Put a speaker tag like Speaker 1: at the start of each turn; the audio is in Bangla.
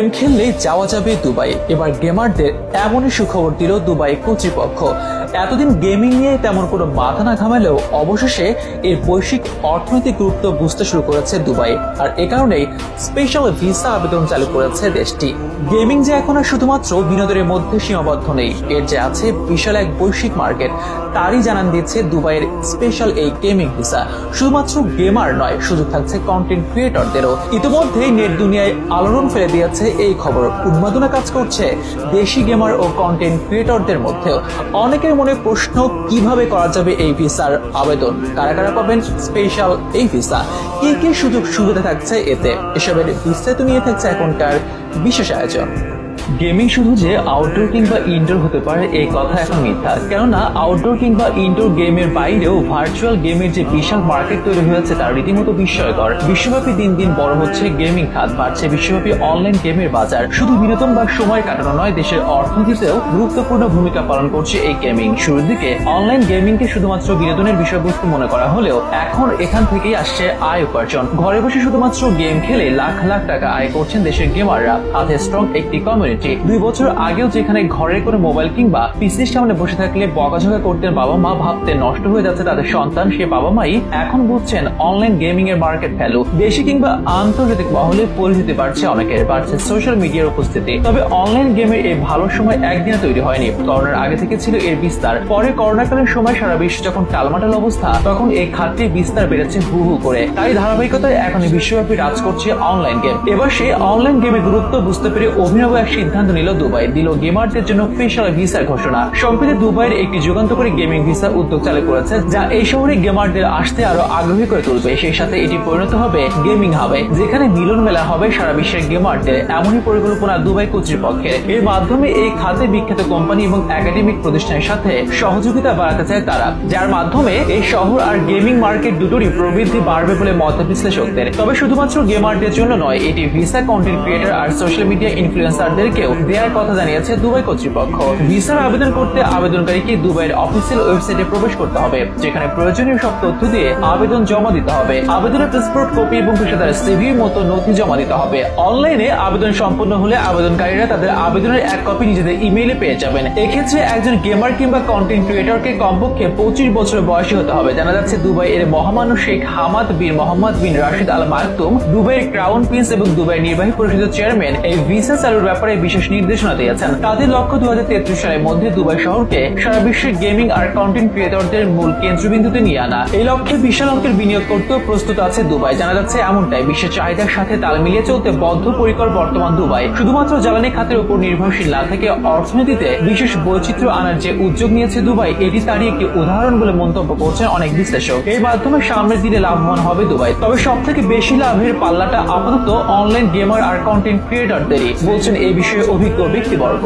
Speaker 1: গেম খেললেই যাওয়া যাবে দুবাই। এবার গেমারদের এমনই সুখবর দিল দুবাই কর্তৃপক্ষ। এতদিন গেমিং নিয়ে তেমন কোনো মাথা না ঘামালেও অবশেষে এর বৈশ্বিক অর্থনৈতিক গুরুত্ব বুঝতে শুরু করেছে দুবাই। আর এ কারণেই স্পেশাল ভিসা আবেদন চালু করেছে দেশটি। গেমিং যে এখন আর শুধুমাত্র বিনোদনের মধ্যে সীমাবদ্ধ নেই, এর যে আছে বিশাল এক বৈশ্বিক মার্কেট, তারই জানান দিচ্ছে দুবাইয়ের স্পেশাল এই গেমিং ভিসা। শুধুমাত্র গেমার নয়, সুযোগ থাকছে কন্টেন্ট ক্রিয়েটরদেরও। ইতিমধ্যেই নেট দুনিয়ায় আলোড়ন ফেলে দিয়েছে এই খবর। উন্মাদনা কাজ করছে দেশি গেমার ও কন্টেন্ট ক্রিয়েটরদের মধ্যেও। অনেকের মনে প্রশ্ন, কিভাবে করা যাবে এই ভিসার আবেদন, কারা কারা পাবেন স্পেশাল এই ভিসা, কি কি সুযোগ সুবিধা থাকছে এতে, এসবের বিস্তারিত নিয়ে থাকছে এখনকার বিশেষ আয়োজন। গেমিং শুধু যে আউটডোর কিংবা ইনডোর হতে পারে এই কথা এখন মিথ্যা, কেননা আউটডোর কিংবা ইনডোর গেমের বাইরেও ভার্চুয়াল গেমের যে বিশাল মার্কেট তৈরি হয়েছে তা রীতিমতো বিস্ময়কর। বিশ্বব্যাপী দিন দিন বড় হচ্ছে গেমিং খাত, বাড়ছে বিশ্বব্যাপী অনলাইন গেমের বাজার। শুধু বিনোদন বা সময় কাটানো নয়, দেশের অর্থনীতিতেও গুরুত্বপূর্ণ ভূমিকা পালন করছে এই গেমিং। শুরুর দিকে অনলাইন গেমিং কে শুধুমাত্র বিনোদনের বিষয়বস্তু মনে করা হলেও এখন এখান থেকেই আসছে আয় উপার্জন। ঘরে বসে শুধুমাত্র গেম খেলে লাখ লাখ টাকা আয় করছেন দেশের গেমাররা। হাতে স্ট্রং একটি কমিউনিটি। 2 বছর আগেও যেখানে ঘরের কোনো মোবাইল কিংবা পিসির সামনে বসে থাকলে বকাঝকা করতেন বাবা মা, ভাবতেন নষ্ট হয়ে যাচ্ছে তাদের সন্তান, সে বাবা মাই এখন বুঝছেন অনলাইন গেমিং এর মার্কেট ভ্যালু। দেশি কিংবা আন্তর্জাতিক মহলে পরিচিতি বাড়ছে অনেকের, বাড়ছে সোশ্যাল মিডিয়ার উপস্থিতি। তবে অনলাইন গেমের এই ভালো সময় একদিনে তৈরি হয়নি। করোনার আগে থেকে ছিল এর বিস্তার। পরে করোনাকালীন সময় সারা বিশ্ব যখন টালমাটাল অবস্থা, তখন এই খাতটির বিস্তার বেড়েছে হু হু করে। তাই ধারাবাহিকতায় এখন বিশ্বব্যাপী রাজ করছে অনলাইন গেম। এবার সেই অনলাইন গেমের গুরুত্ব বুঝতে পেরে অভিনব এক সিদ্ধান্ত নিল দুবাই, দিল গেমারদের জন্য স্পেশাল ভিসার ঘোষণা। সম্প্রতি দুবাইয়ের একটি যুগান্তকারী গেমিং ভিসা উদ্যোগ চালু করেছে, যা এই শহরে গেমারদের আসতে আরো আগ্রহী করে তুলবে। সেই সাথে এটি পরিণত হবে গেমিং হাবে, যেখানে মিলন মেলা হবে সারা বিশ্বের গেমারদের। এমনই পরিকল্পনা দুবাই কর্তৃপক্ষের। এর মাধ্যমে এই খাতে বিখ্যাত কোম্পানি এবং একাডেমিক প্রতিষ্ঠানের সাথে সহযোগিতা বাড়াতে চায় তারা, যার মাধ্যমে এই শহর আর গেমিং মার্কেট দুটোরই প্রবৃদ্ধি বাড়বে বলে মত বিশ্লেষকদের। তবে শুধুমাত্র গেমারদের জন্য নয়, এটি ভিসা কন্টেন্ট ক্রিয়েটর আর সোশ্যাল মিডিয়া ইনফ্লুয়েন্সারদেরকেও দেওয়ার কথা জানিয়েছে দুবাই কর্তৃপক্ষ। ভিসার আবেদন করতে আবেদনকারীকে দুবাইয়ের অফিসিয়াল ওয়েবসাইটে প্রবেশ করতে হবে, যেখানে প্রয়োজনীয় সব তথ্য দিয়ে আবেদন জমা দিতে হবে। আবেদনের পাসপোর্ট কপি এবং পেশাদার সিভির মতো নথি জমা দিতে হবে। অনলাইনে আবেদন সম্পন্ন হলে আবেদনকারীরা তাদের আবেদনের এক কপি নিজেদের ইমেইলে পেয়ে যাবেন। এক্ষেত্রে একজন গেমার কিংবা কন্টেন্ট ক্রিয়েটরকে কমপক্ষে 25 বছর বয়সী হতে হবে। জানা যাচ্ছে দুবাই এর মহামান্য শেখ হামাদ বিন মোহাম্মদ বিন রাশিদ আল মাকতুম, দুবাইয়ের ক্রাউন প্রিন্স এবং দুবাইয়ের নির্বাহী পরিষদের চেয়ারম্যান এই ভিসা চালুর ব্যাপারে বিশেষ নির্দেশনা দিয়েছেন। তাদের লক্ষ্য 2033 সালের মধ্যে দুবাই শহরকে সারা বিশ্বের গেমিং আর কন্টেন্ট ক্রিয়েটরদের মূল কেন্দ্রবিন্দুতে নিয়ে আনা। এই লক্ষ্যে বিশাল অঙ্কের বিনিয়োগ করতেও প্রস্তুত আছে দুবাই। জানা যাচ্ছে এমনটাই, বিশ্বের চাহিদার সাথে তাল মিলিয়ে চলতে বদ্ধপরিকর বর্তমান দুবাই। শুধুমাত্র জ্বালানি খাতের উপর নির্ভরশীল না থেকে অর্থনীতিতে বিশেষ বৈচিত্র্য আনার যে উদ্যোগ নিয়েছে দুবাই, এটি তারই একটি উদাহরণ বলে মন্তব্য করছেন অনেক বিশ্লেষক। এর মাধ্যমে সামনের দিনে লাভবান হবে দুবাই। তবে সব থেকে বেশি লাভের পাল্লাটা আপাতত অনলাইন গেমার আর কন্টেন্ট ক্রিয়েটরদেরই, বলছেন এই বিষয়ে অভিজ্ঞ ব্যক্তিবর্গ।